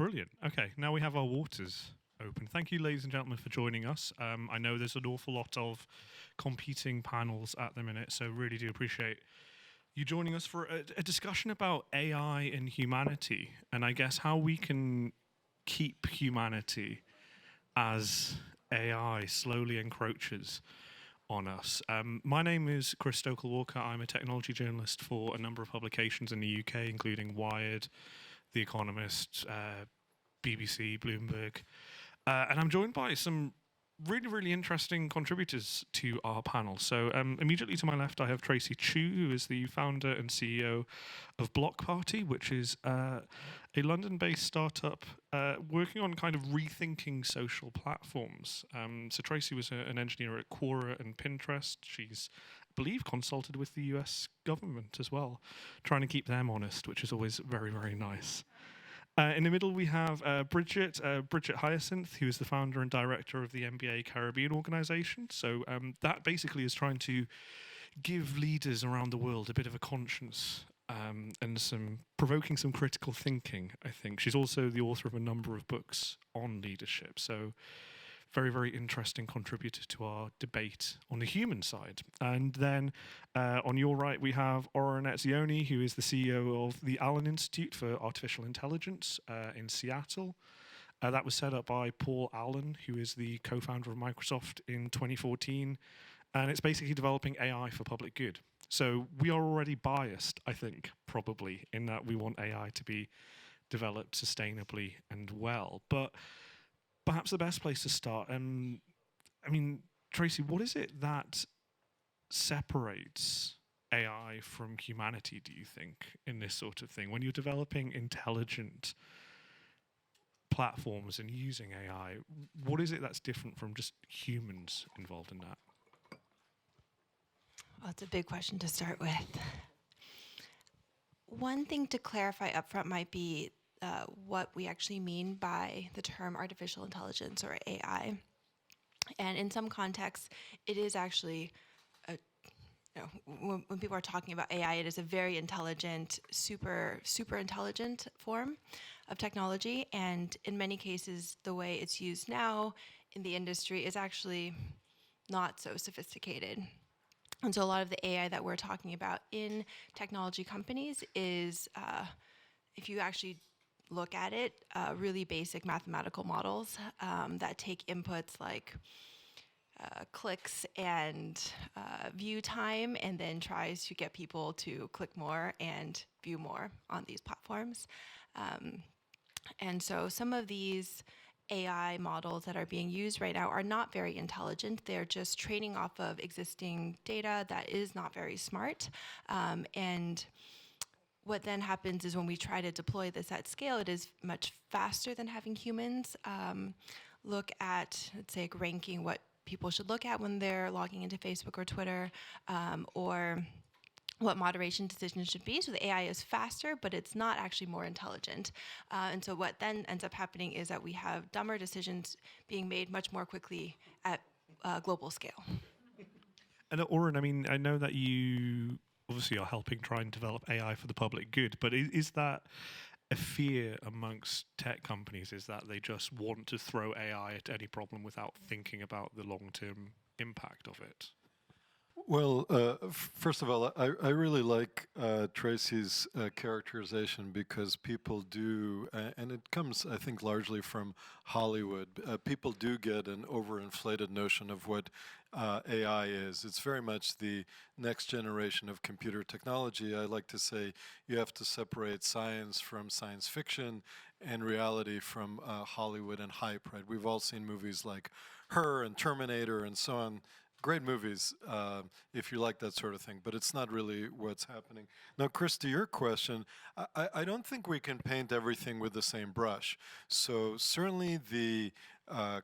Brilliant. Okay, now we have our waters open. Thank you, ladies and gentlemen, for joining us. I know there's an awful lot of competing panels at the minute, so really do appreciate you joining us for a discussion about AI and humanity, and I guess how we can keep humanity as AI slowly encroaches on us. My name is Chris Stokel-Walker. I'm a technology journalist for a number of publications in the UK, including Wired, The Economist, BBC, Bloomberg. And I'm joined by some really, really interesting contributors to our panel. So immediately to my left, I have Tracy Chou, who is the founder and CEO of Block Party, which is a London-based startup working on kind of rethinking social platforms. So Tracy was an engineer at Quora and Pinterest. She's, I believe, consulted with the US government as well, trying to keep them honest, which is always very, very nice. In the middle, we have Brigette Hyacinth, who is the founder and director of the NBA Caribbean organization. So that basically is trying to give leaders around the world a bit of a conscience and provoking some critical thinking, I think. She's also the author of a number of books on leadership. So very, very interesting contributor to our debate on the human side. And then on your right, we have Oren Etzioni, who is the CEO of the Allen Institute for Artificial Intelligence in Seattle. That was set up by Paul Allen, who is the co-founder of Microsoft in 2014. And it's basically developing AI for public good. So we are already biased, I think, probably, in that we want AI to be developed sustainably and well. But perhaps the best place to start, I mean, Tracy, what is it that separates AI from humanity, do you think, in this sort of thing? When you're developing intelligent platforms and using AI, what is it that's different from just humans involved in that? Well, it's a big question to start with. One thing to clarify upfront might be what we actually mean by the term artificial intelligence or AI. And in some contexts, it is actually, when people are talking about AI, it is a very intelligent, super intelligent form of technology. And in many cases, the way it's used now in the industry is actually not so sophisticated. And so a lot of the AI that we're talking about in technology companies is, if you actually look at it, really basic mathematical models that take inputs like clicks and view time, and then tries to get people to click more and view more on these platforms. And so some of these AI models that are being used right now are not very intelligent. They're just training off of existing data that is not very smart. And what then happens is when we try to deploy this at scale, it is much faster than having humans look at, let's say, ranking what people should look at when they're logging into Facebook or Twitter, or what moderation decisions should be. So the AI is faster, but it's not actually more intelligent. And so what then ends up happening is that we have dumber decisions being made much more quickly at global scale. And Oren, I mean, I know that you obviously are helping try and develop AI for the public good, but is that a fear amongst tech companies, is that they just want to throw AI at any problem without thinking about the long-term impact of it? Well, first of all, I really like Tracy's characterization, because people do, and it comes, I think, largely from Hollywood, people do get an overinflated notion of what AI is. It's very much the next generation of computer technology. I like to say you have to separate science from science fiction and reality from Hollywood and hype, right? We've all seen movies like Her and Terminator and so on. Great movies if you like that sort of thing, but it's not really what's happening. Now, Chris, to your question, I don't think we can paint everything with the same brush. So certainly the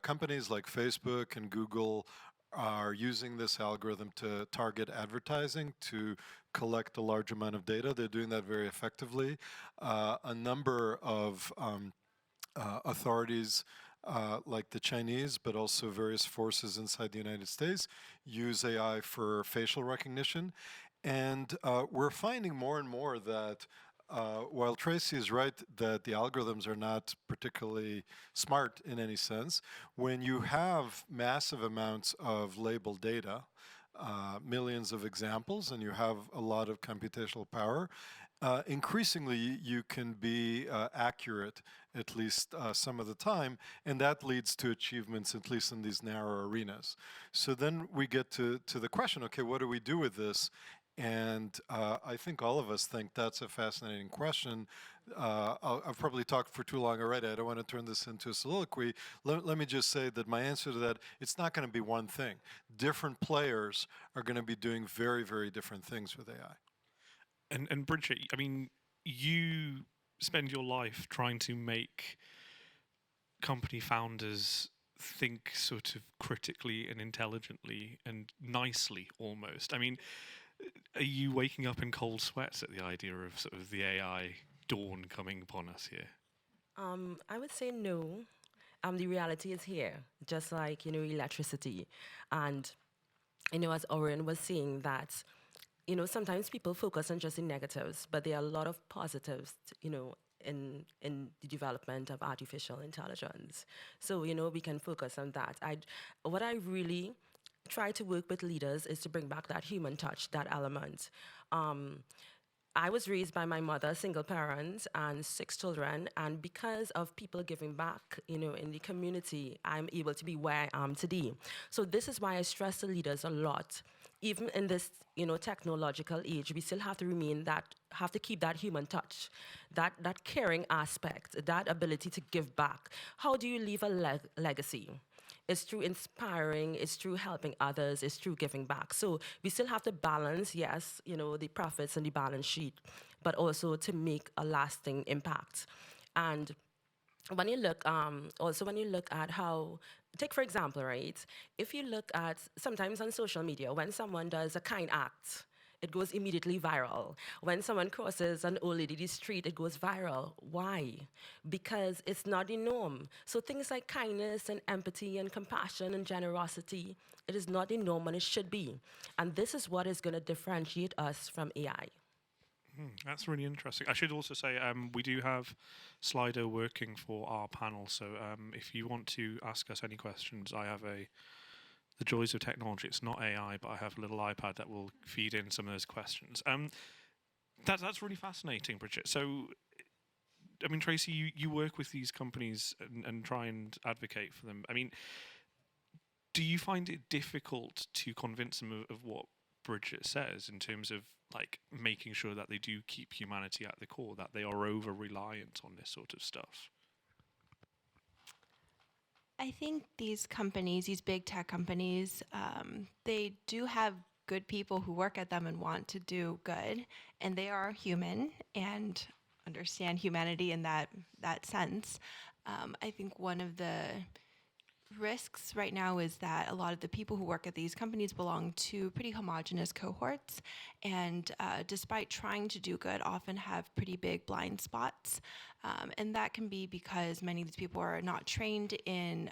companies like Facebook and Google are using this algorithm to target advertising, to collect a large amount of data. They're doing that very effectively. A number of authorities like the Chinese, but also various forces inside the United States, use AI for facial recognition. And we're finding more and more that while Tracy is right that the algorithms are not particularly smart in any sense, when you have massive amounts of labeled data, millions of examples, and you have a lot of computational power, increasingly you can be accurate at least some of the time, and that leads to achievements at least in these narrow arenas. So then we get to the question, okay, what do we do with this? And I think all of us think that's a fascinating question. I've probably talked for too long already. I don't want to turn this into a soliloquy. Let me just say that my answer to that, it's not going to be one thing. Different players are going to be doing very, very different things with AI. And Bridget, I mean, you spend your life trying to make company founders think sort of critically and intelligently and nicely almost. I mean, are you waking up in cold sweats at the idea of sort of the AI dawn coming upon us here? I would say no. The reality is here, just like, electricity. And, as Oren was saying that, sometimes people focus on just the negatives, but there are a lot of positives, in the development of artificial intelligence. So, we can focus on that. What I really try to work with leaders is to bring back that human touch, that element. I was raised by my mother, single parent, and 6 children, and because of people giving back, in the community, I'm able to be where I am today. So this is why I stress to leaders a lot. Even in this, technological age, we still have to keep that human touch, that caring aspect, that ability to give back. How do you leave a legacy? It's through inspiring, it's through helping others, it's through giving back. So we still have to balance, yes, the profits and the balance sheet, but also to make a lasting impact. And when you look, when you look at how, take for example, right, if you look at sometimes on social media, when someone does a kind act, it goes immediately viral. When someone crosses an old lady in the street, it goes viral. Why? Because it's not the norm. So things like kindness and empathy and compassion and generosity, it is not the norm and it should be. And this is what is going to differentiate us from AI. That's really interesting. I should also say we do have Slido working for our panel, so if you want to ask us any questions, I have the joys of technology. It's not AI, but I have a little iPad that will feed in some of those questions. That's really fascinating, Bridget. So, I mean, Tracy, you work with these companies and try and advocate for them. I mean, do you find it difficult to convince them of what Bridget says in terms of like making sure that they do keep humanity at the core, that they are over reliant on this sort of stuff? I think these companies, these big tech companies, they do have good people who work at them and want to do good, and they are human and understand humanity in that sense. I think one of the risks right now is that a lot of the people who work at these companies belong to pretty homogenous cohorts, and despite trying to do good, often have pretty big blind spots. And that can be because many of these people are not trained in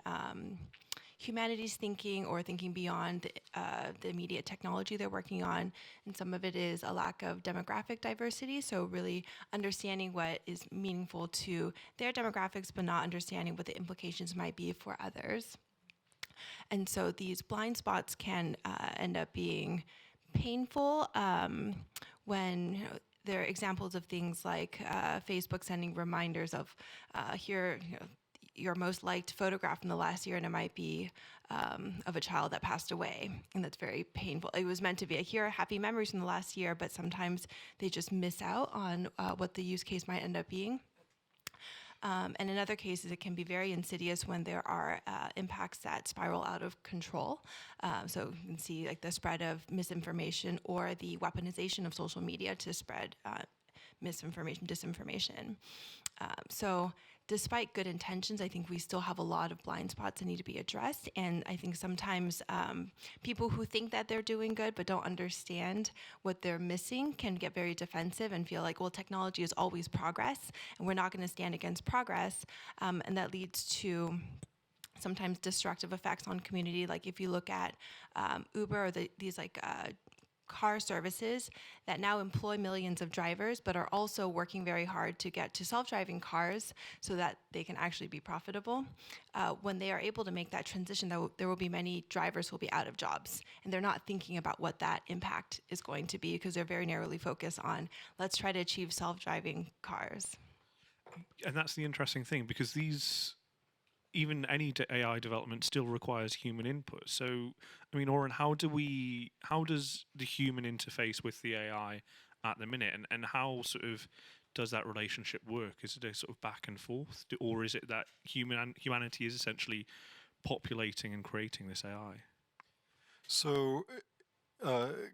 humanities thinking or thinking beyond the immediate technology they're working on. And some of it is a lack of demographic diversity, so really understanding what is meaningful to their demographics, but not understanding what the implications might be for others. And so these blind spots can end up being painful when there are examples of things like Facebook sending reminders of here, your most liked photograph in the last year, and it might be of a child that passed away, and that's very painful. It was meant to be here are happy memories from the last year, but sometimes they just miss out on what the use case might end up being. And in other cases, it can be very insidious when there are impacts that spiral out of control. So you can see like the spread of misinformation or the weaponization of social media to spread misinformation, disinformation. So despite good intentions, I think we still have a lot of blind spots that need to be addressed. And I think sometimes people who think that they're doing good but don't understand what they're missing can get very defensive and feel like, well, technology is always progress, and we're not going to stand against progress. And that leads to sometimes destructive effects on community. Like if you look at Uber or these like car services that now employ millions of drivers, but are also working very hard to get to self-driving cars so that they can actually be profitable. When they are able to make that transition, there will be many drivers who will be out of jobs, and they're not thinking about what that impact is going to be because they're very narrowly focused on, let's try to achieve self-driving cars. And that's the interesting thing, because even any AI development still requires human input. So, I mean, Oren, how does the human interface with the AI at the minute, and how sort of does that relationship work? Is it a sort of back and forth, or is it that humanity is essentially populating and creating this AI? So,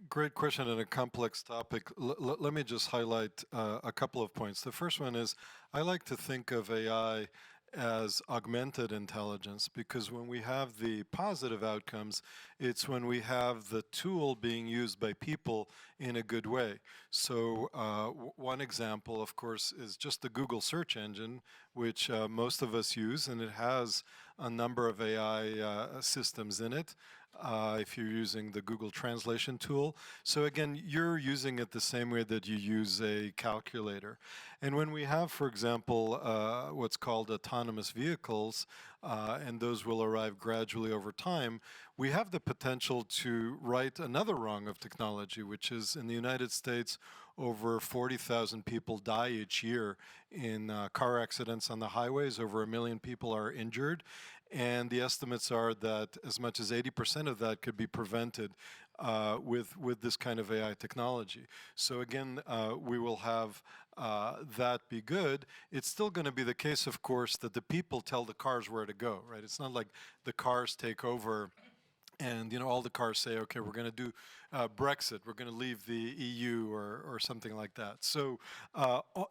great question and a complex topic. Let me just highlight a couple of points. The first one is I like to think of AI as augmented intelligence, because when we have the positive outcomes, it's when we have the tool being used by people in a good way. So one example, of course, is just the Google search engine, which most of us use, and it has a number of AI systems in it. If you're using the Google translation tool. So again, you're using it the same way that you use a calculator. And when we have, for example, what's called autonomous vehicles, and those will arrive gradually over time, we have the potential to right another wrong of technology, which is in the United States, over 40,000 people die each year in car accidents on the highways. Over 1 million people are injured. And the estimates are that as much as 80% of that could be prevented with this kind of AI technology. So again, we will have that be good. It's still going to be the case, of course, that the people tell the cars where to go, right? It's not like the cars take over and all the cars say, okay, we're going to do Brexit, we're going to leave the EU or something like that. So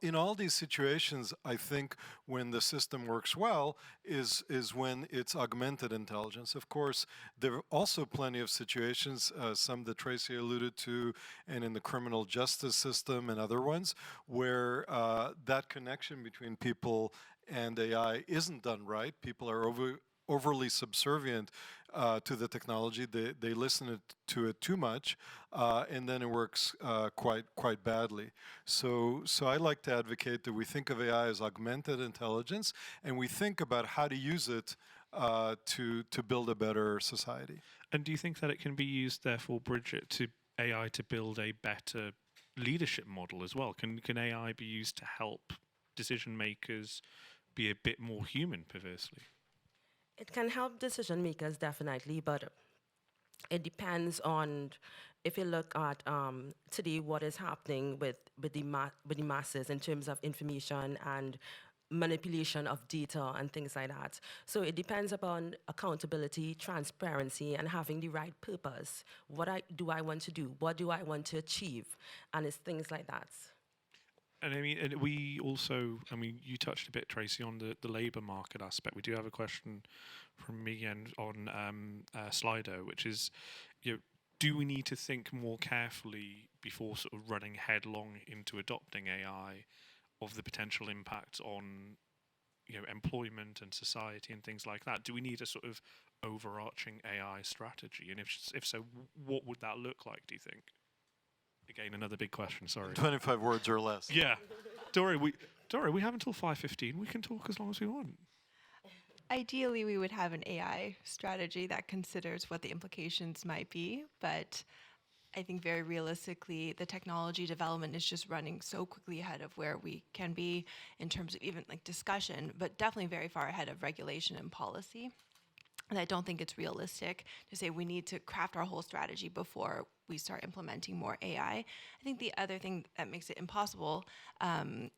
in all these situations, I think when the system works well is when it's augmented intelligence. Of course, there are also plenty of situations, some that Tracy alluded to, and in the criminal justice system and other ones, where that connection between people and AI isn't done right. People are overly subservient to the technology. They listen to it too much, and then it works quite badly. So I like to advocate that we think of AI as augmented intelligence, and we think about how to use it to build a better society. And do you think that it can be used, therefore, Brigette, to AI to build a better leadership model as well? Can AI be used to help decision makers be a bit more human, perversely? It can help decision makers, definitely, but it depends on, if you look at today, what is happening with the masses in terms of information and manipulation of data and things like that. So it depends upon accountability, transparency, and having the right purpose. What do I want to do? What do I want to achieve? And it's things like that. And I mean, and we also, I mean, you touched a bit, Tracy, on the labour market aspect. We do have a question from me and on Slido, which is, do we need to think more carefully before sort of running headlong into adopting AI of the potential impact on, employment and society and things like that? Do we need a sort of overarching AI strategy? And if so, what would that look like, do you think? Again, another big question, sorry. 25 words or less. Yeah. Don't worry, we have until 5:15. We can talk as long as we want. Ideally, we would have an AI strategy that considers what the implications might be, but I think very realistically, the technology development is just running so quickly ahead of where we can be in terms of even like discussion, but definitely very far ahead of regulation and policy. And I don't think it's realistic to say we need to craft our whole strategy before we start implementing more AI. I think the other thing that makes it impossible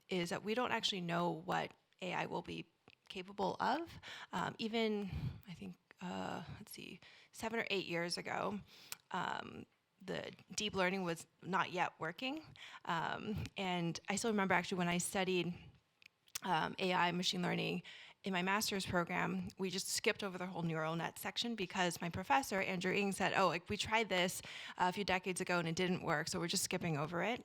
is that we don't actually know what AI will be capable of. Even, I think, 7 or 8 years ago, the deep learning was not yet working. And I still remember actually when I studied AI, machine learning, in my master's program, we just skipped over the whole neural net section because my professor, Andrew Ng, said, we tried this a few decades ago and it didn't work, so we're just skipping over it.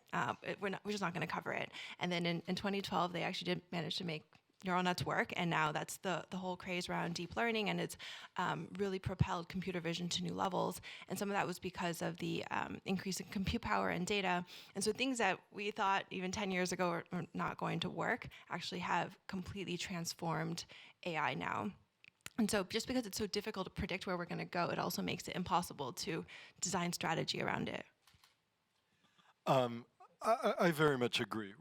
We're just not going to cover it. And then in 2012, they actually did manage to make neural nets work, and now that's the whole craze around deep learning, and it's really propelled computer vision to new levels. And some of that was because of the increase in compute power and data. And so things that we thought even 10 years ago are not going to work actually have completely transformed AI now. And so just because it's so difficult to predict where we're going to go, it also makes it impossible to design strategy around it. I very much agree.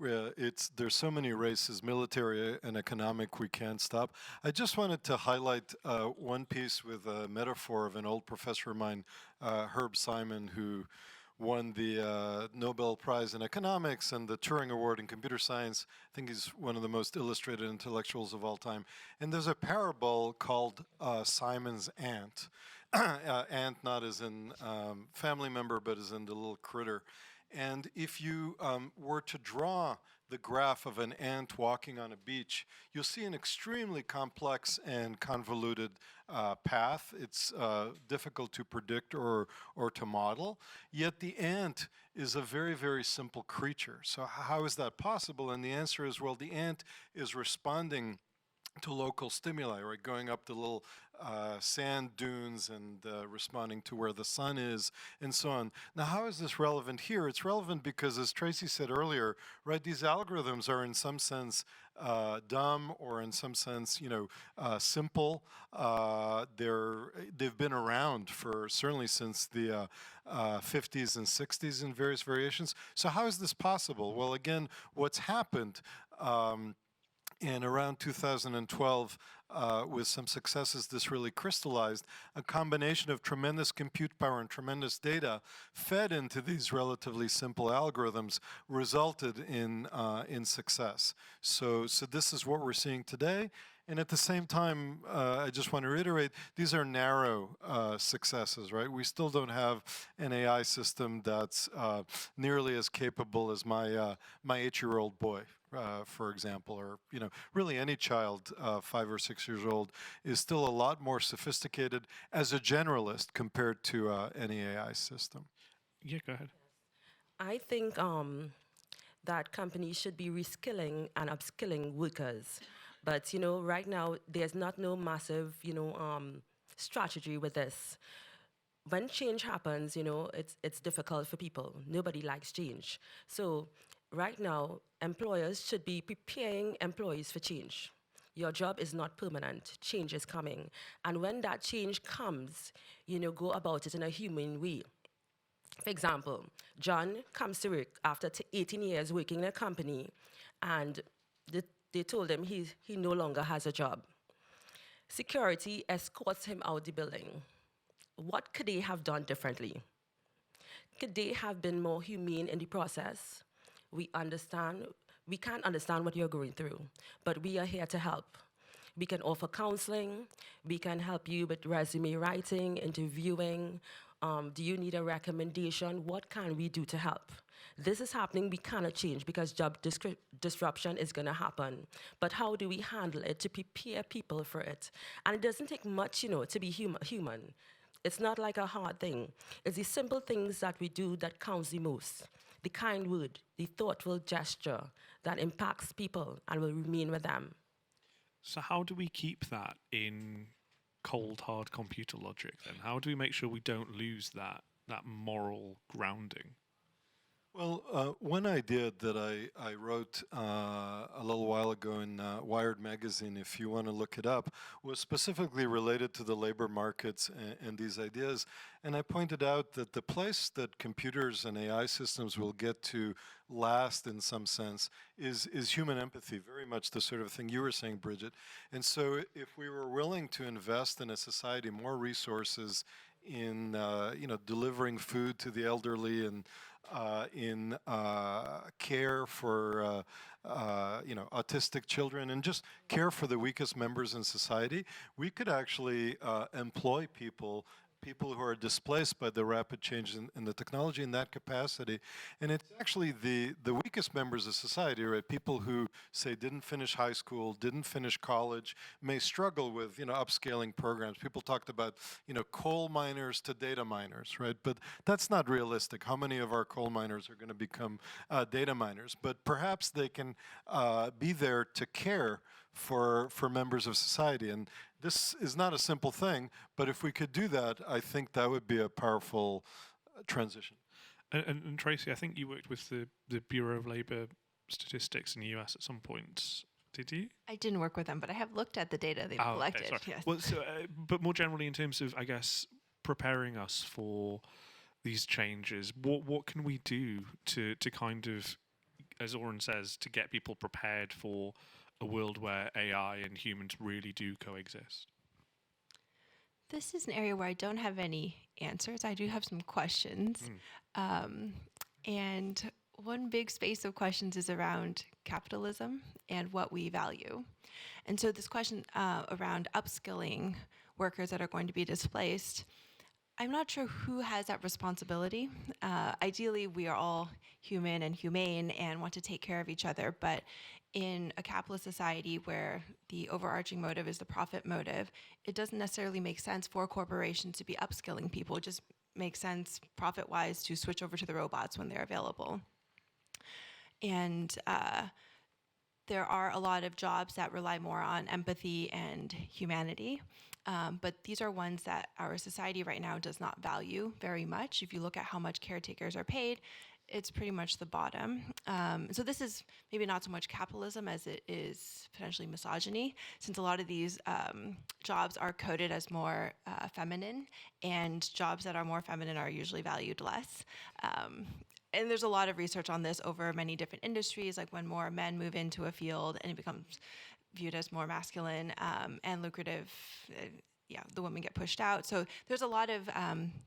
There's so many races, military and economic, we can't stop. I just wanted to highlight one piece with a metaphor of an old professor of mine, Herb Simon, who won the Nobel Prize in Economics and the Turing Award in Computer Science. I think he's one of the most illustrated intellectuals of all time. And there's a parable called Simon's Ant. Ant not as in family member, but as in the little critter. And if you were to draw the graph of an ant walking on a beach, you'll see an extremely complex and convoluted path. It's difficult to predict or to model. Yet the ant is a very, very simple creature. So how is that possible? And the answer is, well, the ant is responding to local stimuli, right? Going up the little sand dunes and responding to where the sun is and so on. Now, how is this relevant here? It's relevant because, as Tracy said earlier, right, these algorithms are in some sense dumb or in some sense, simple. They've been around for certainly since the 50s and 60s in various variations. So how is this possible? Well, again, what's happened in around 2012, with some successes, this really crystallized. A combination of tremendous compute power and tremendous data fed into these relatively simple algorithms resulted in success. So this is what we're seeing today. And at the same time, I just want to reiterate, these are narrow successes, right? We still don't have an AI system that's nearly as capable as my 8-year-old boy, for example, or really any child 5 or 6 years old is still a lot more sophisticated as a generalist compared to any AI system. Yeah, go ahead. I think that companies should be reskilling and upskilling workers. But, right now, there's no massive, strategy with this. When change happens, it's difficult for people. Nobody likes change. So right now, employers should be preparing employees for change. Your job is not permanent. Change is coming. And when that change comes, go about it in a human way. For example, John comes to work after 18 years working in a company, and they told him he no longer has a job. Security escorts him out the building. What could they have done differently? Could they have been more humane in the process? We can't understand what you're going through, but we are here to help. We can offer counseling. We can help you with resume writing, interviewing. Do you need a recommendation? What can we do to help? This is happening. We cannot change because job disruption is going to happen. But how do we handle it to prepare people for it? And it doesn't take much, to be human. It's not like a hard thing. It's the simple things that we do that counts the most. The kind word, the thoughtful gesture that impacts people and will remain with them. So how do we keep that in cold, hard computer logic then? How do we make sure we don't lose that moral grounding? Well, one idea that I wrote a little while ago in Wired magazine, if you want to look it up, was specifically related to the labor markets and these ideas. And I pointed out that the place that computers and AI systems will get to last in some sense is human empathy, very much the sort of thing you were saying, Brigette. And so if we were willing to invest in a society more resources in delivering food to the elderly and in care for autistic children and just care for the weakest members in society, we could actually employ people people who are displaced by the rapid changes in the technology in that capacity. And it's actually the weakest members of society, right? People who, say, didn't finish high school, didn't finish college, may struggle with, upscaling programs. People talked about, coal miners to data miners, right? But that's not realistic. How many of our coal miners are going to become data miners? But perhaps they can be there to care for members of society. And this is not a simple thing, but if we could do that, I think that would be a powerful transition. And Tracy, I think you worked with the Bureau of Labor Statistics in the US at some point. Did you? I didn't work with them, but I have looked at the data they've collected. Okay, yes. Well, so, but more generally, in terms of, I guess, preparing us for these changes, what can we do to kind of, as Oren says, to get people prepared for a world where AI and humans really do coexist? This is an area where I don't have any answers. I do have some questions. And one big space of questions is around capitalism and what we value. And so this question around upskilling workers that are going to be displaced, I'm not sure who has that responsibility. Ideally, we are all human and humane and want to take care of each other, but in a capitalist society where the overarching motive is the profit motive, it doesn't necessarily make sense for corporations to be upskilling people. It just makes sense profit-wise to switch over to the robots when they're available. And there are a lot of jobs that rely more on empathy and humanity, but these are ones that our society right now does not value very much. If you look at how much caretakers are paid, it's pretty much the bottom. So this is maybe not so much capitalism as it is potentially misogyny, since a lot of these jobs are coded as more feminine, and jobs that are more feminine are usually valued less. And there's a lot of research on this over many different industries, like when more men move into a field and it becomes viewed as more masculine and lucrative, the women get pushed out. So there's a lot of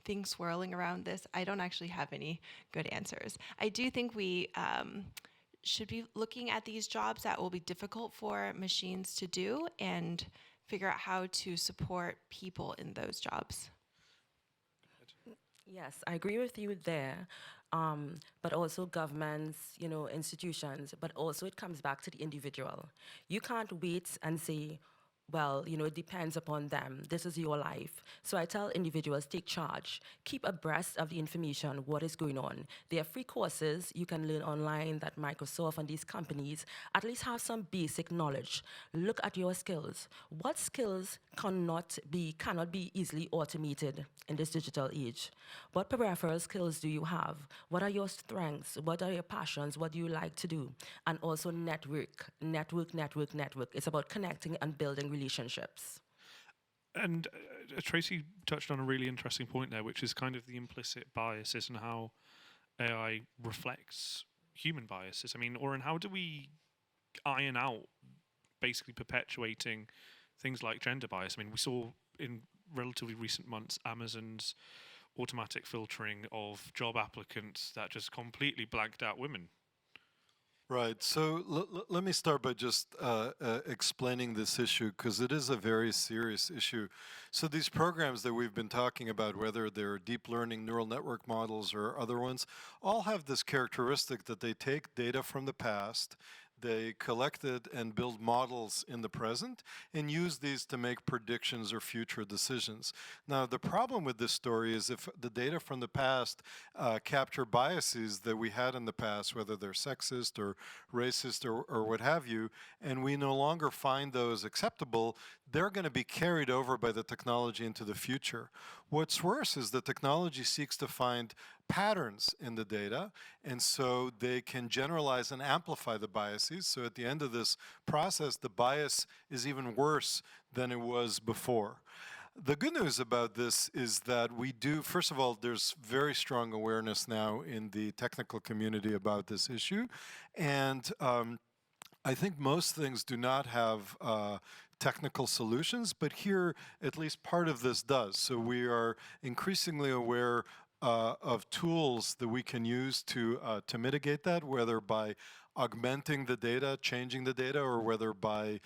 things swirling around this. I don't actually have any good answers. I do think we should be looking at these jobs that will be difficult for machines to do and figure out how to support people in those jobs. Yes, I agree with you there. But also governments, institutions, but also it comes back to the individual. You can't wait and say, well, it depends upon them. This is your life. So I tell individuals, take charge. Keep abreast of the information, what is going on. There are free courses you can learn online that Microsoft and these companies at least have some basic knowledge. Look at your skills. What skills cannot be easily automated in this digital age? What peripheral skills do you have? What are your strengths? What are your passions? What do you like to do? And also network. It's about connecting and building relationships. And Tracy touched on a really interesting point there, which is kind of the implicit biases and how AI reflects human biases. I mean, Oren, how do we iron out basically perpetuating things like gender bias? I mean, we saw in relatively recent months Amazon's automatic filtering of job applicants that just completely blanked out women. Right. So let me start by just explaining this issue, because it is a very serious issue. So these programs that we've been talking about, whether they're deep learning neural network models or other ones, all have this characteristic that they take data from the past, they collect it and build models in the present and use these to make predictions or future decisions. Now, the problem with this story is if the data from the past capture biases that we had in the past, whether they're sexist or racist or what have you, and we no longer find those acceptable, they're going to be carried over by the technology into the future. What's worse is the technology seeks to find patterns in the data, and so they can generalize and amplify the biases. So at the end of this process, the bias is even worse than it was before. The good news about this is that we do, first of all, there's very strong awareness now in the technical community about this issue, and I think most things do not have technical solutions, but here at least part of this does. So we are increasingly aware of tools that we can use to mitigate that, whether by augmenting the data, changing the data, or whether by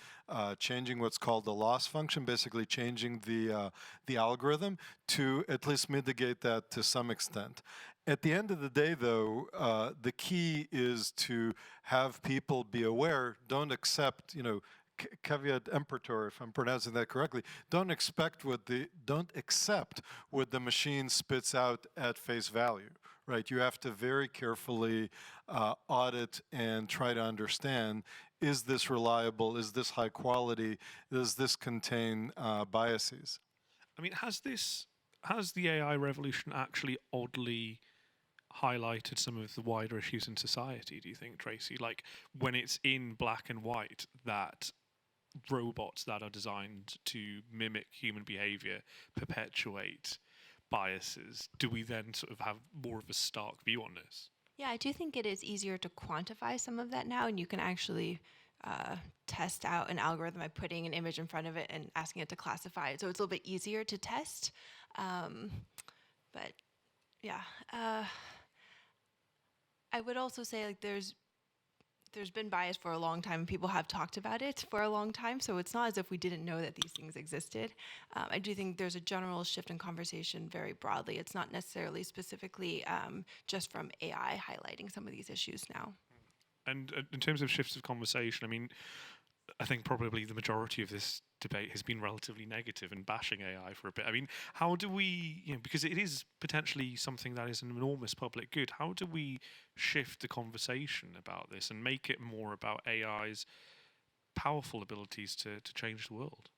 changing what's called the loss function, basically changing the algorithm to at least mitigate that to some extent. At the end of the day, though, the key is to have people be aware, don't accept, caveat emptor, if I'm pronouncing that correctly, don't accept what the machine spits out at face value, right? You have to very carefully audit and try to understand, is this reliable? Is this high quality? Does this contain biases? I mean, has the AI revolution actually oddly highlighted some of the wider issues in society, do you think, Tracy? Like when it's in black and white that robots that are designed to mimic human behavior perpetuate biases, do we then sort of have more of a stark view on this? Yeah, I do think it is easier to quantify some of that now, and you can actually test out an algorithm by putting an image in front of it and asking it to classify it. So it's a little bit easier to test. But yeah, I would also say like there's been bias for a long time, and people have talked about it for a long time. So it's not as if we didn't know that these things existed. I do think there's a general shift in conversation very broadly. It's not necessarily specifically just from AI highlighting some of these issues now. And in terms of shifts of conversation, I mean, I think probably the majority of this debate has been relatively negative and bashing AI for a bit. I mean, how do we, because it is potentially something that is an enormous public good, how do we shift the conversation about this and make it more about AI's powerful abilities to change the world?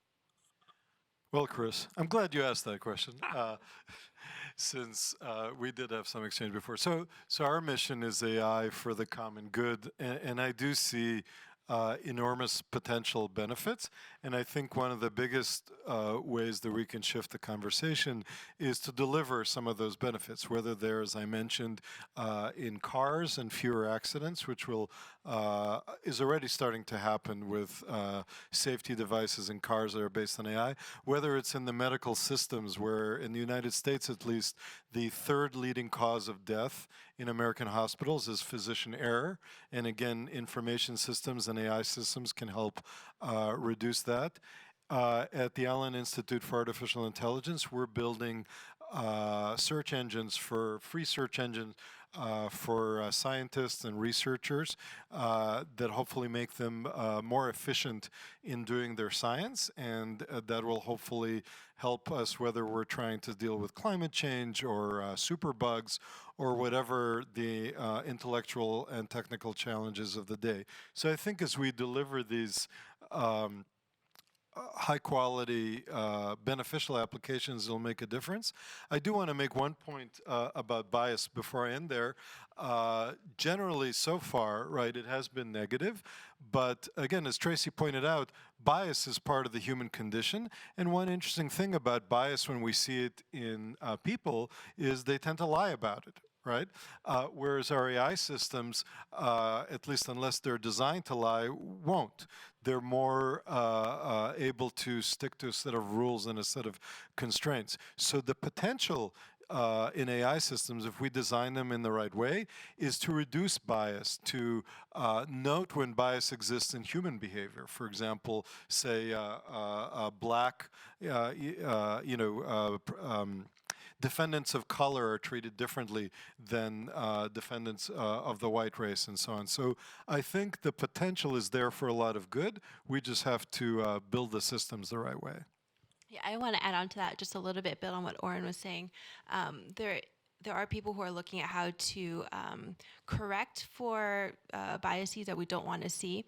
Well, Chris, I'm glad you asked that question, since we did have some exchange before. So our mission is AI for the common good, and I do see enormous potential benefits. And I think one of the biggest ways that we can shift the conversation is to deliver some of those benefits, whether they're, as I mentioned, in cars and fewer accidents, which is already starting to happen with safety devices in cars that are based on AI, whether it's in the medical systems, where in the United States at least, the third leading cause of death in American hospitals is physician error. And again, information systems and AI systems can help reduce that. At the Allen Institute for Artificial Intelligence, we're building search engines free search engines for scientists and researchers that hopefully make them more efficient in doing their science, and that will hopefully help us whether we're trying to deal with climate change or superbugs or whatever the intellectual and technical challenges of the day. So I think as we deliver these high quality, beneficial applications, will make a difference. I do want to make one point about bias before I end there. Generally, so far, right, it has been negative. But again, as Tracy pointed out, bias is part of the human condition. And one interesting thing about bias when we see it in people is they tend to lie about it. Right? Whereas our AI systems, at least unless they're designed to lie, won't. They're more able to stick to a set of rules and a set of constraints. So the potential in AI systems, if we design them in the right way, is to reduce bias, to note when bias exists in human behavior. For example, say black, defendants of color are treated differently than defendants of the white race and so on. So I think the potential is there for a lot of good. We just have to build the systems the right way. Yeah, I want to add on to that just a little bit, build on what Oren was saying. There are people who are looking at how to correct for biases that we don't want to see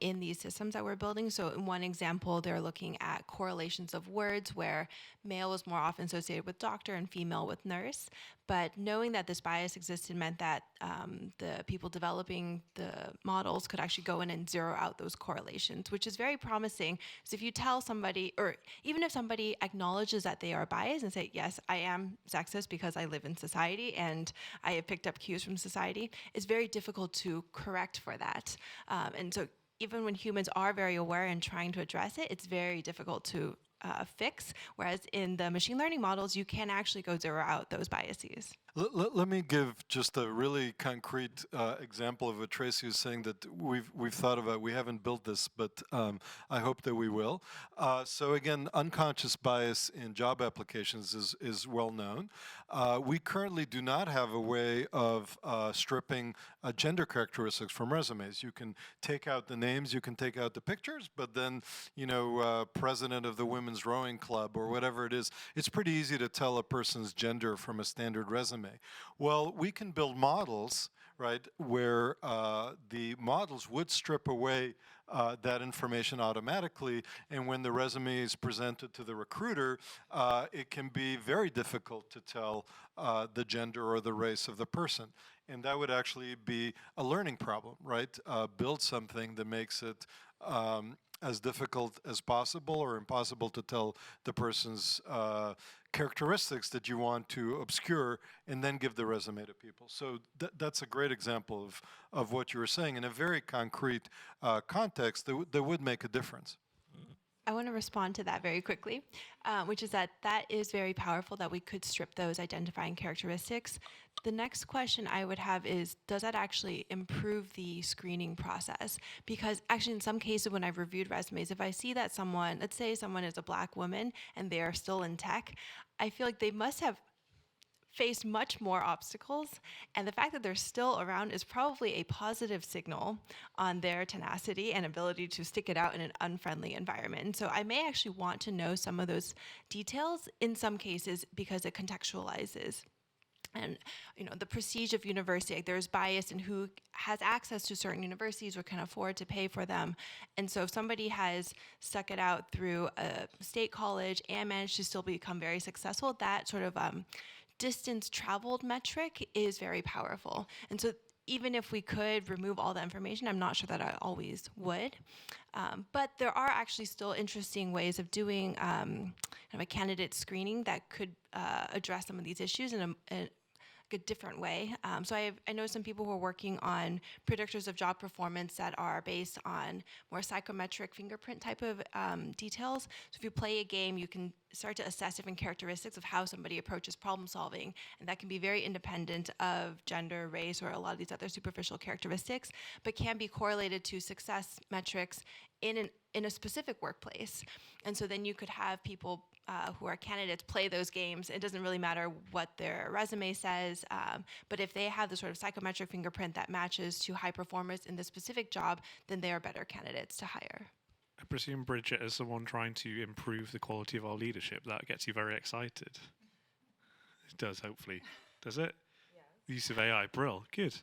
in these systems that we're building. So in one example, they're looking at correlations of words where male is more often associated with doctor and female with nurse. But knowing that this bias existed meant that the people developing the models could actually go in and zero out those correlations, which is very promising. So if you tell somebody, or even if somebody acknowledges that they are biased and say, yes, I am sexist because I live in society and I have picked up cues from society, it's very difficult to correct for that. And so even when humans are very aware and trying to address it, it's very difficult to fix, whereas in the machine learning models, you can actually go zero out those biases. Let me give just a really concrete example of what Tracy was saying that we've thought about. We haven't built this, but I hope that we will. So again, unconscious bias in job applications is well known. We currently do not have a way of stripping gender characteristics from resumes. You can take out the names, you can take out the pictures, but then, president of the women's rowing club or whatever it is, it's pretty easy to tell a person's gender from a standard resume. Well, we can build models, right, where the models would strip away that information automatically, and when the resume is presented to the recruiter, it can be very difficult to tell the gender or the race of the person. And that would actually be a learning problem, right? Build something that makes it as difficult as possible or impossible to tell the person's characteristics that you want to obscure and then give the resume to people. So that's a great example of what you were saying in a very concrete context that would make a difference. I want to respond to that very quickly, which is that is very powerful that we could strip those identifying characteristics. The next question I would have is, does that actually improve the screening process? Because actually in some cases when I've reviewed resumes, if I see that someone, let's say someone is a Black woman and they are still in tech, I feel like they must have faced much more obstacles, and the fact that they're still around is probably a positive signal on their tenacity and ability to stick it out in an unfriendly environment. And so I may actually want to know some of those details in some cases because it contextualizes. And the prestige of university, like there's bias in who has access to certain universities or can afford to pay for them. And so if somebody has stuck it out through a state college and managed to still become very successful, that sort of distance traveled metric is very powerful. And so even if we could remove all the information, I'm not sure that I always would. But there are actually still interesting ways of doing kind of a candidate screening that could address some of these issues in a different way. So I know some people who are working on predictors of job performance that are based on more psychometric fingerprint type of details. So if you play a game, you can start to assess different characteristics of how somebody approaches problem solving, and that can be very independent of gender, race, or a lot of these other superficial characteristics, but can be correlated to success metrics in a specific workplace. And so then you could have people who are candidates play those games. It doesn't really matter what their resume says, but if they have the sort of psychometric fingerprint that matches to high performers in the specific job, then they are better candidates to hire. I presume, Bridget, as someone trying to improve the quality of our leadership, that gets you very excited. It does, hopefully. Does it? Yes. The use of AI, brill, good.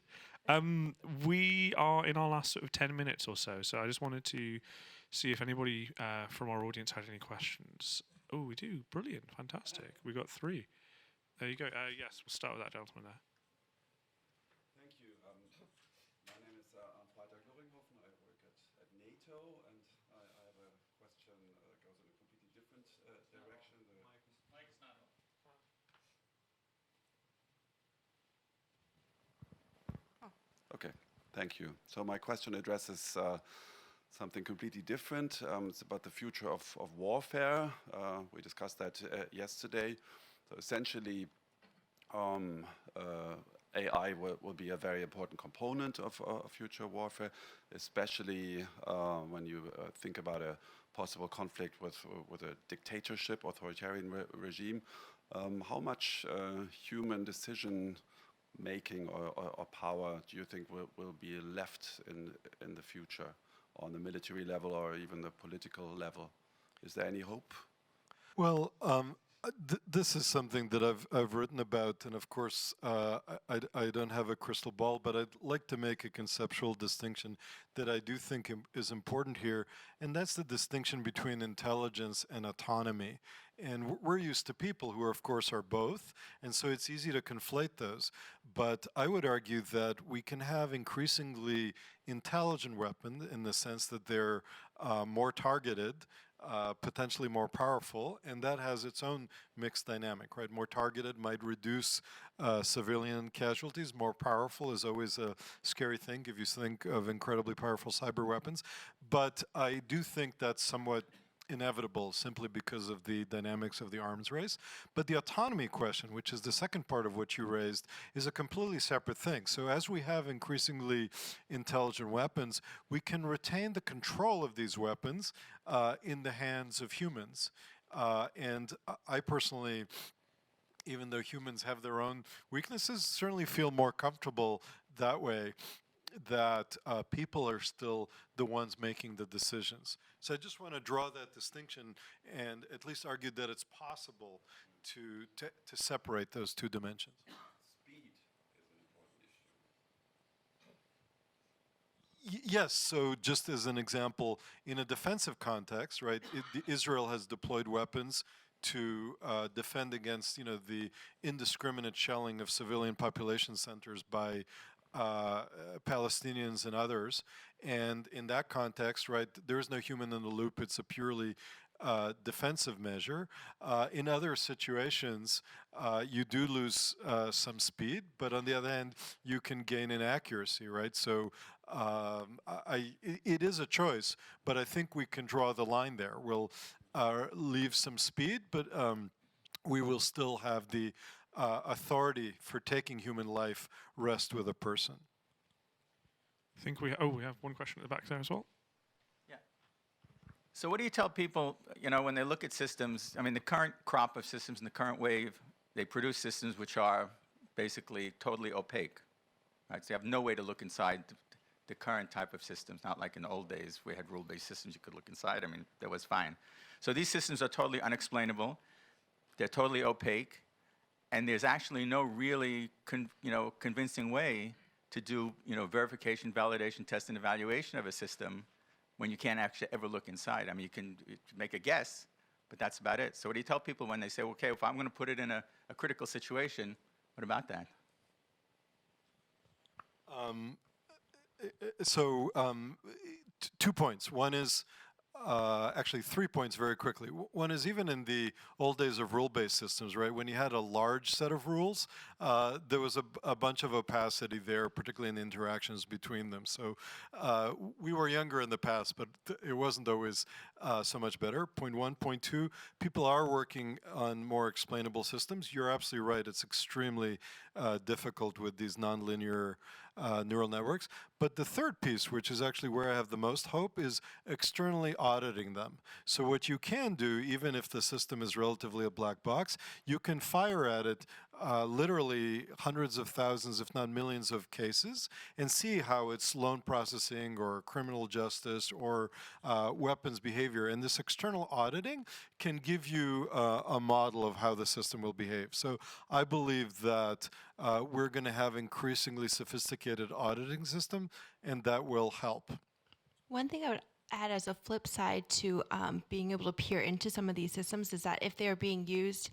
We are in our last sort of 10 minutes or so I just wanted to see if anybody from our audience had any questions. Oh, we do. Brilliant. Fantastic. We got 3. There you go. Yes, we'll start with that gentleman there. Thank you. My name is Loringhofen. I work at NATO, and I have a question that goes in a completely different direction. Mike is not on. Okay, thank you. So my question addresses something completely different. It's about the future of warfare. We discussed that yesterday. So essentially, AI will be a very important component of future warfare, especially when you think about a possible conflict with a dictatorship, authoritarian regime. How much human decision making or power do you think will be left in the future on the military level or even the political level? Is there any hope? Well, this is something that I've written about, and of course, I don't have a crystal ball, but I'd like to make a conceptual distinction that I do think is important here, and that's the distinction between intelligence and autonomy. And we're used to people who, of course, are both, and so it's easy to conflate those. But I would argue that we can have increasingly intelligent weapons in the sense that they're more targeted, potentially more powerful, and that has its own mixed dynamic, right? More targeted might reduce civilian casualties. More powerful is always a scary thing if you think of incredibly powerful cyber weapons. But I do think that's somewhat inevitable simply because of the dynamics of the arms race. But the autonomy question, which is the second part of what you raised, is a completely separate thing. So as we have increasingly intelligent weapons, we can retain the control of these weapons in the hands of humans. And I personally, even though humans have their own weaknesses, certainly feel more comfortable that way, that people are still the ones making the decisions. So I just want to draw that distinction and at least argue that it's possible to separate those two dimensions. Speed is an important issue. Yes, so just as an example, in a defensive context, right, Israel has deployed weapons to defend against, the indiscriminate shelling of civilian population centers by Palestinians and others. And in that context, right, there is no human in the loop. It's a purely defensive measure. In other situations, you do lose some speed, but on the other hand, you can gain in accuracy, right? So it is a choice, but I think we can draw the line there. We'll leave some speed, but we will still have the authority for taking human life rest with a person. I think we have one question at the back there as well. Yeah. So what do you tell people, when they look at systems, the current crop of systems in the current wave, they produce systems which are basically totally opaque, right? So you have no way to look inside the current type of systems, not like in the old days we had rule-based systems you could look inside. That was fine. So these systems are totally unexplainable. They're totally opaque. And there's actually no really convincing way to do verification, validation, test, and evaluation of a system when you can't actually ever look inside. You can make a guess, but that's about it. So what do you tell people when they say, okay, if I'm going to put it in a critical situation, what about that? Two points. One is, actually 3 points very quickly. One is, even in the old days of rule-based systems, right, when you had a large set of rules, there was a bunch of opacity there, particularly in the interactions between them. So we were younger in the past, but it wasn't always so much better. Point one. Point two, people are working on more explainable systems. You're absolutely right. It's extremely difficult with these nonlinear neural networks. But the third piece, which is actually where I have the most hope, is externally auditing them. So what you can do, even if the system is relatively a black box, you can fire at it literally hundreds of thousands, if not millions of cases, and see how it's loan processing or criminal justice or weapons behavior. And this external auditing can give you a model of how the system will behave. So I believe that we're going to have increasingly sophisticated auditing system, and that will help. One thing I would add as a flip side to being able to peer into some of these systems is that if they are being used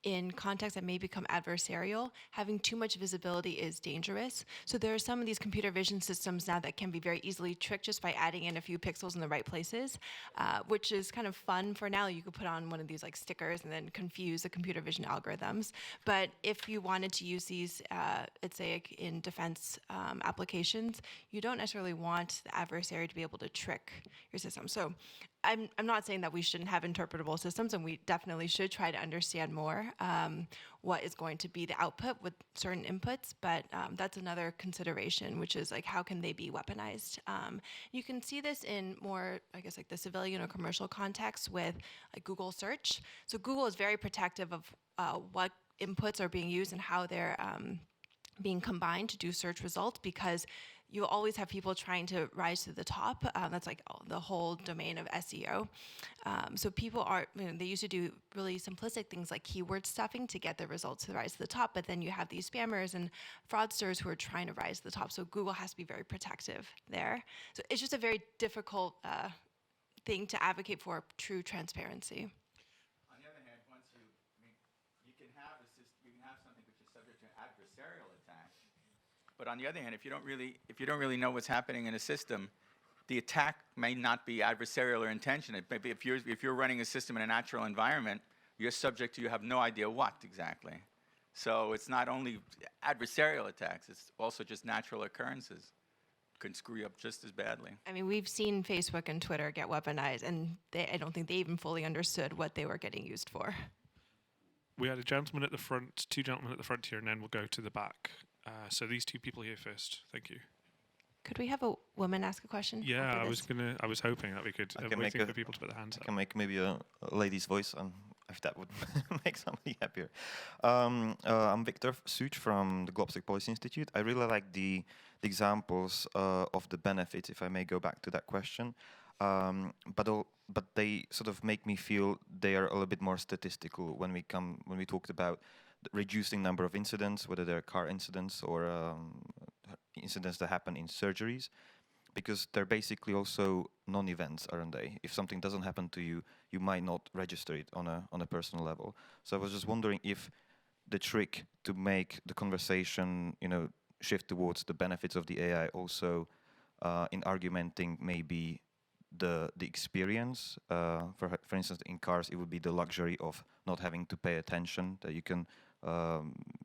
in contexts that may become adversarial, having too much visibility is dangerous. So there are some of these computer vision systems now that can be very easily tricked just by adding in a few pixels in the right places, which is kind of fun for now. You could put on one of these like stickers and then confuse the computer vision algorithms. But if you wanted to use these, let's say in defense applications, you don't necessarily want the adversary to be able to trick your system. So I'm not saying that we shouldn't have interpretable systems, and we definitely should try to understand more what is going to be the output with certain inputs, but that's another consideration, which is like how can they be weaponized? You can see this in more, I guess, like the civilian or commercial context with like Google search. So Google is very protective of what inputs are being used and how they're being combined to do search results, because you always have people trying to rise to the top. That's like the whole domain of SEO. So people they used to do really simplistic things like keyword stuffing to get the results to rise to the top, but then you have these spammers and fraudsters who are trying to rise to the top. So Google has to be very protective there. So it's just a very difficult thing to advocate for true transparency. On the other hand, you can have something which is subject to an adversarial attack. But on the other hand, if you don't really know what's happening in a system, the attack may not be adversarial or intentional. Maybe if you're running a system in a natural environment, you're subject to, you have no idea what exactly. So it's not only adversarial attacks, it's also just natural occurrences. can screw you up just as badly. I mean, we've seen Facebook and Twitter get weaponized, and I don't think they even fully understood what they were getting used for. We had a gentleman at the front, two gentlemen at the front here, and then we'll go to the back. So these two people here first. Thank you. Could we have a woman ask a question? Yeah, after I was hoping that we could. I I'm can waiting make for a- people to put their hands I up. can make maybe a lady's voice, and if that would make somebody happier. I'm Victor Such from the Globsec Policy Institute. I really like the examples of the benefits, if I may go back to that question. But they sort of make me feel they are a little bit more statistical when we talked about the reducing number of incidents, whether they're car incidents or incidents that happen in surgeries, because they're basically also non-events, aren't they? If something doesn't happen to you, you might not register it on a personal level. So I was just wondering if the trick to make the conversation, shift towards the benefits of the AI also in argumenting maybe the experience. For instance, in cars, it would be the luxury of not having to pay attention, that you can,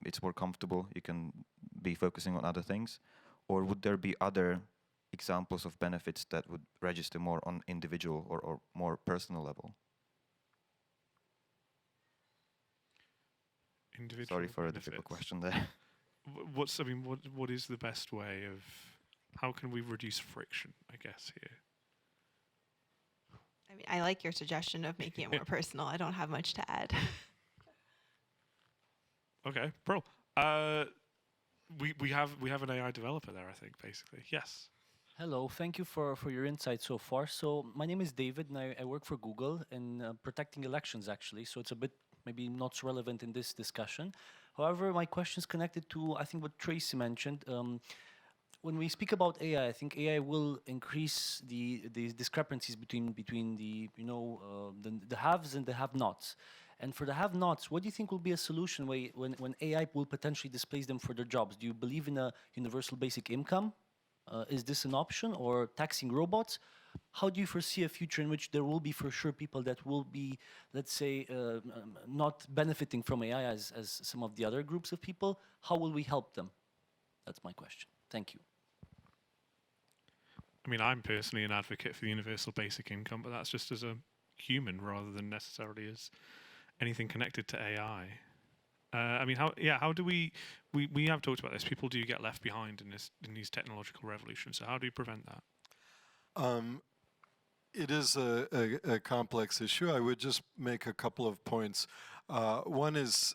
it's more comfortable, you can be focusing on other things. Or would there be other examples of benefits that would register more on individual or more personal level? Individual Sorry for a benefits. difficult question there. What is the best way of, how can we reduce friction, I guess, here? I mean, I like your suggestion of making it more personal. I don't have much to add. Okay, bro. We have an AI developer there, I think, basically. Yes. Hello, thank you for your insight so far. So my name is David, and I work for Google in protecting elections, actually. So it's a bit maybe not so relevant in this discussion. However, my question is connected to, I think, what Tracy mentioned. When we speak about AI, I think AI will increase the discrepancies between the the haves and the have-nots. And for the have-nots, what do you think will be a solution when AI will potentially displace them for their jobs? Do you believe in a universal basic income? Is this an option, or taxing robots? How do you foresee a future in which there will be for sure people that will be, let's say, not benefiting from AI as some of the other groups of people? How will we help them? That's my question. Thank you. I mean, I'm personally an advocate for the universal basic income, but that's just as a human rather than necessarily as anything connected to AI. I mean, how do we have talked about this. People do get left behind in these technological revolutions. So how do you prevent that? It is a complex issue. I would just make a couple of points. One is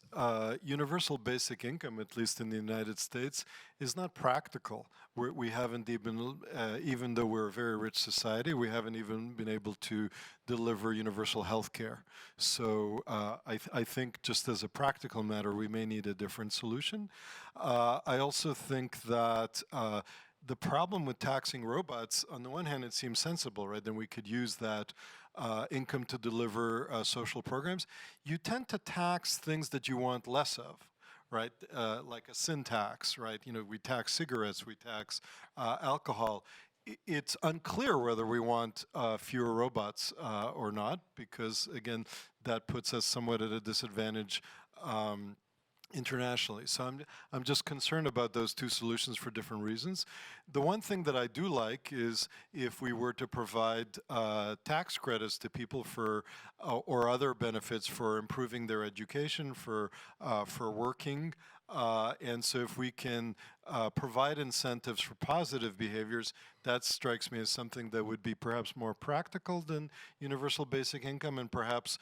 universal basic income, at least in the United States, is not practical. We haven't even though we're a very rich society, we haven't even been able to deliver universal health care. So I think just as a practical matter, we may need a different solution. I also think that the problem with taxing robots, on the one hand, it seems sensible, right? Then we could use that income to deliver social programs. You tend to tax things that you want less of, right? Like a sin tax, right? We tax cigarettes, we tax alcohol. It's unclear whether we want fewer robots or not, because again, that puts us somewhat at a disadvantage internationally. So I'm just concerned about those two solutions for different reasons. The one thing that I do like is if we were to provide tax credits to people for or other benefits for improving their education, for working. And so if we can provide incentives for positive behaviors, that strikes me as something that would be perhaps more practical than universal basic income, and perhaps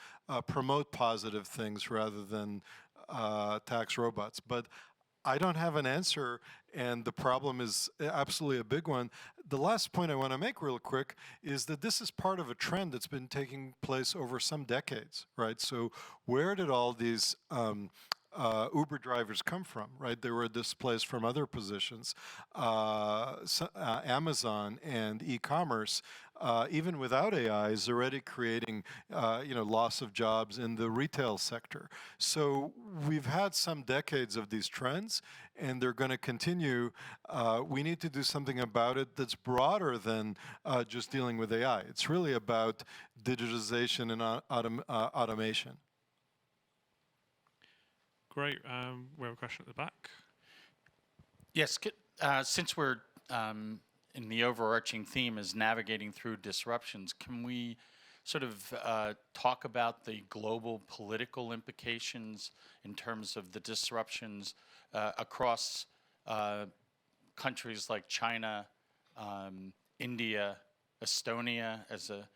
promote positive things rather than tax robots. But I don't have an answer, and the problem is absolutely a big one. The last point I want to make real quick is that this is part of a trend that's been taking place over some decades, right? So where did all these Uber drivers come from, right? They were displaced from other positions. Amazon and e-commerce, even without AI, is already creating, loss of jobs in the retail sector. So we've had some decades of these trends, and they're going to continue. We need to do something about it that's broader than just dealing with AI. It's really about digitization and automation. Great. We have a question at the back. Yes, since we're in the overarching theme is navigating through disruptions. Can we sort of talk about the global political implications in terms of the disruptions across countries like China, India, Estonia as a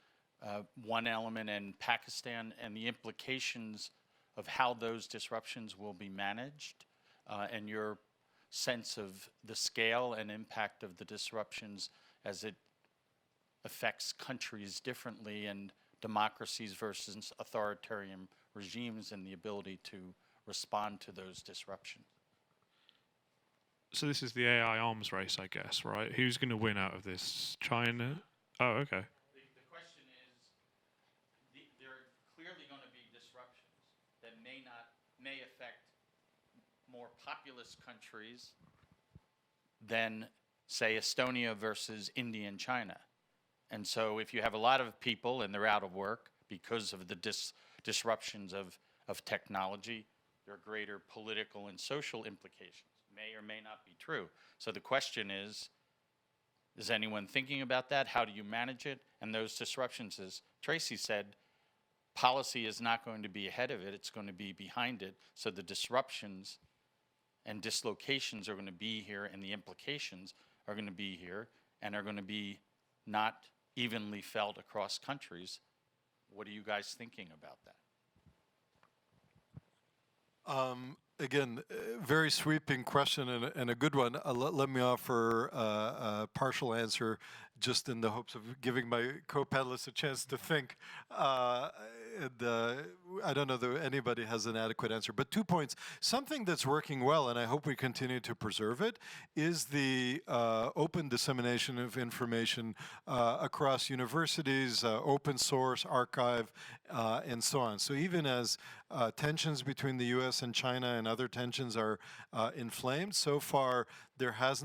one element, and Pakistan, and the implications of how those disruptions will be managed, and your sense of the scale and impact of the disruptions as it affects countries differently, and democracies versus authoritarian regimes, and the ability to respond to those disruptions. So this is the AI arms race, I guess, right? Who's going to win out of this? China? Oh, okay. The question is, there are clearly going to be disruptions that may affect more populous countries than, say, Estonia versus India and China. And so if you have a lot of people and they're out of work because of the disruptions of technology, there are greater political and social implications. May or may not be true. So the question is anyone thinking about that? How do you manage it? And those disruptions, as Tracy said, policy is not going to be ahead of it, it's going to be behind it. So the disruptions and dislocations are going to be here, and the implications are going to be here, and are going to be not evenly felt across countries. What are you guys thinking about that? Again, very sweeping question and a good one. Let me offer a partial answer, just in the hopes of giving my co-panelists a chance to think. I don't know that anybody has an adequate answer, but 2 points. Something that's working well, and I hope we continue to preserve it, is the open dissemination of information across universities, open source, archive, and so on. So even as tensions between the US and China and other tensions are inflamed, so far there has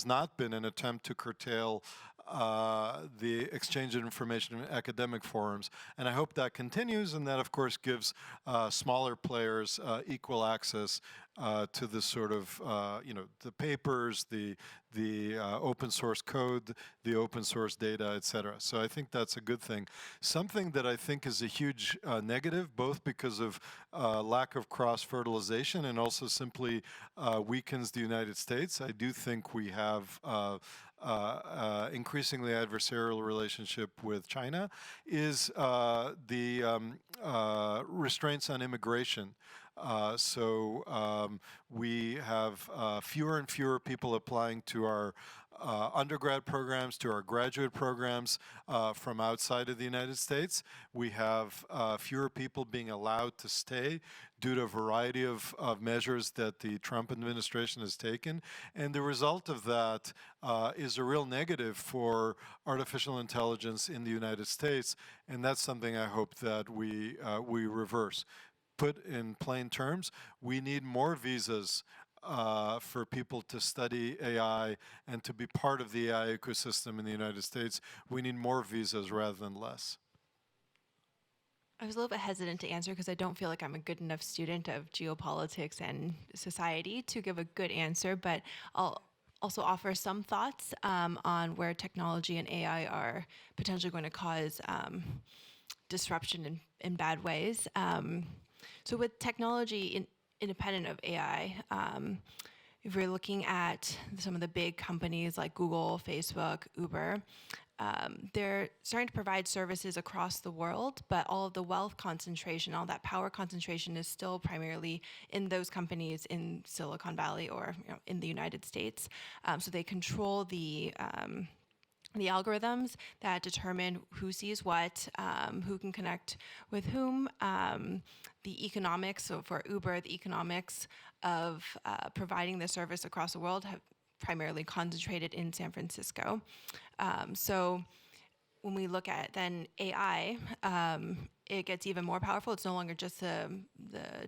not been an attempt to curtail the exchange of information in academic forums. And I hope that continues, and that of course gives smaller players equal access to the sort of, the papers, the open source code, the open source data, etc. So I think that's a good thing. Something that I think is a huge negative, both because of lack of cross-fertilization and also simply weakens the United States. I do think we have increasingly adversarial relationship with China, is the restraints on immigration. We have fewer and fewer people applying to our undergrad programs, to our graduate programs from outside of the United States. We have fewer people being allowed to stay due to a variety of measures that the Trump administration has taken. And the result of that is a real negative for artificial intelligence in the United States. And that's something I hope that we reverse. Put in plain terms, we need more visas for people to study AI and to be part of the AI ecosystem in the United States. We need more visas rather than less. I was a little bit hesitant to answer because I don't feel like I'm a good enough student of geopolitics and society to give a good answer, but I'll also offer some thoughts on where technology and AI are potentially going to cause disruption in bad ways. So with technology independent of AI, if we're looking at some of the big companies like Google, Facebook, Uber, they're starting to provide services across the world, but all of the wealth concentration, all that power concentration is still primarily in those companies in Silicon Valley or in the United States. So they control the algorithms that determine who sees what, who can connect with whom. The economics, so for Uber, the economics of providing the service across the world have primarily concentrated in San Francisco. So when we look at then AI, it gets even more powerful. It's no longer just the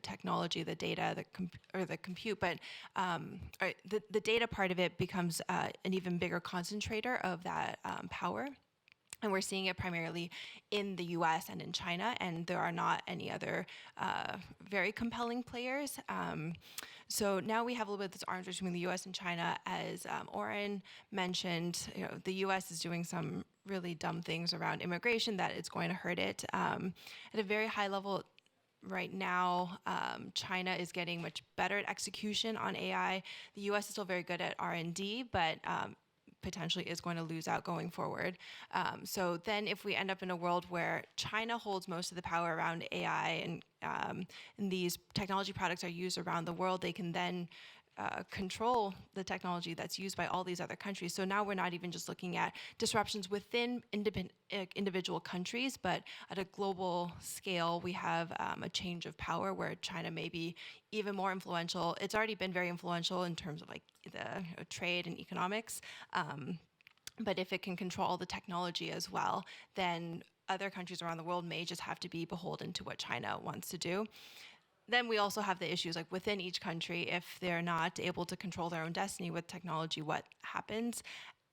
technology, the data, the compute, but the data part of it becomes an even bigger concentrator of that power. And we're seeing it primarily in the US and in China, and there are not any other very compelling players. So now we have a little bit of this arms race between the US and China. As Oren mentioned, the US is doing some really dumb things around immigration that it's going to hurt it. At a very high level, right now, China is getting much better at execution on AI. The US is still very good at R&D, but potentially is going to lose out going forward. So then if we end up in a world where China holds most of the power around AI and these technology products are used around the world, they can then control the technology that's used by all these other countries. So now we're not even just looking at disruptions within individual countries, but at a global scale, we have a change of power where China may be even more influential. It's already been very influential in terms of like the trade and economics. But if it can control all the technology as well, then other countries around the world may just have to be beholden to what China wants to do. Then we also have the issues like within each country, if they're not able to control their own destiny with technology, what happens?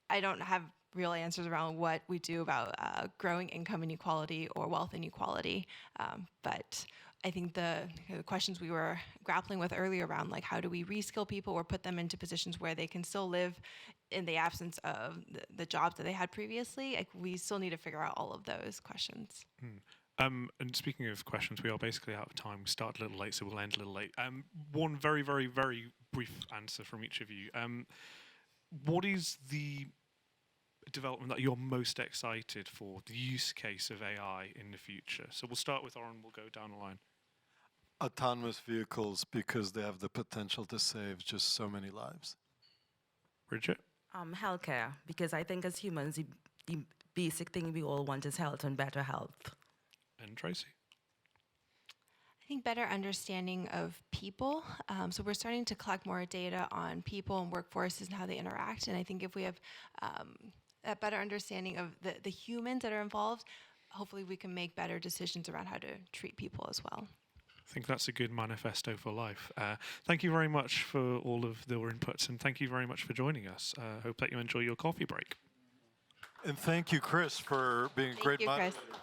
I don't have real answers around what we do about growing income inequality or wealth inequality. But I think the questions we were grappling with earlier around like how do we reskill people or put them into positions where they can still live in the absence of the jobs that they had previously, like we still need to figure out all of those questions. And speaking of questions, we are basically out of time. We started a little late, so we'll end a little late. One very, very, very brief answer from each of you. What is the development that you're most excited for, the use case of AI in the future? So we'll start with Oren, we'll go down the line. Autonomous vehicles, because they have the potential to save just so many lives. Bridget? Healthcare, because I think as humans, the basic thing we all want is health and better health. And Tracy? I think better understanding of people. So we're starting to collect more data on people and workforces and how they interact. And I think if we have a better understanding of the humans that are involved, hopefully we can make better decisions around how to treat people as well. I think that's a good manifesto for life. Thank you very much for all of your inputs, and thank you very much for joining us. Hope that you enjoy your coffee break. And thank you, Chris, for being a great Thank you, moderator. Chris.